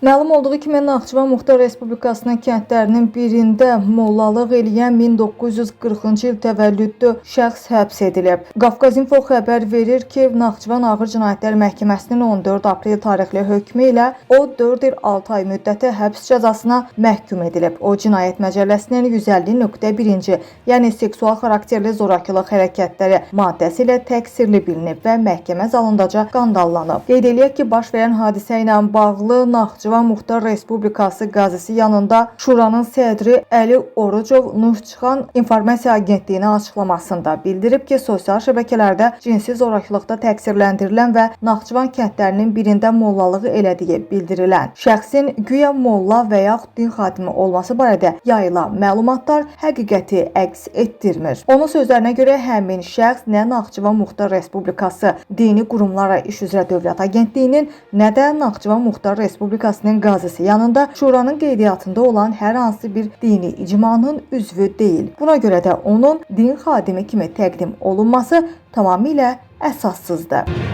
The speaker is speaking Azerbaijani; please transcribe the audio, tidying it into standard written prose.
Məlum olduğu kimi Naxçıvan Muxtar Respublikasının kəndlərinin birində mollalıq eləyən 1940-cı il təvəllüdlü şəxs həbs edilib. Qafqazinfo xəbər verir ki, Naxçıvan Ağır Cinayətlər Məhkəməsinin 14 aprel tarixli hökmü ilə o 4 il 6 ay müddəti həbs cəzasına məhkum edilib. O, Cinayət Məcəlləsinin 150.1-ci, yəni seksual xarakterli zorakılıq hərəkətləri maddəsi ilə təqsirli bilinib və məhkəmə zalındaca qandallanıb. Qeyd eləyək ki, baş verən hadisə ilə bağlı Naxçıvan Muxtar Respublikası qazisi yanında Şuranın sədri Əli Orucov Nurçıxan İnformasiya Agentliyinə açıqlamasında bildirib ki, sosial şəbəkələrdə cinsi zorakılıqda təqsirləndirilən və Naxçıvan kəndlərinin birində mollalığı elədiyi bildirilən şəxsin güya molla və yaxud din xadimi olması barədə yayılan məlumatlar həqiqəti əks etdirmir. Onun sözlərinə görə həmin şəxs nə Naxçıvan Muxtar Respublikası Dini Qurumlara İş üzrə Dövlət Agentliyinin, nə də Naxçıvan Muxtar Respublikasının qazisi yanında Şuranın qeydiyyatında olan hər hansı bir dini icmanın üzvü deyil. Buna görə də onun din xadimi kimi təqdim olunması tamamilə əsassızdır.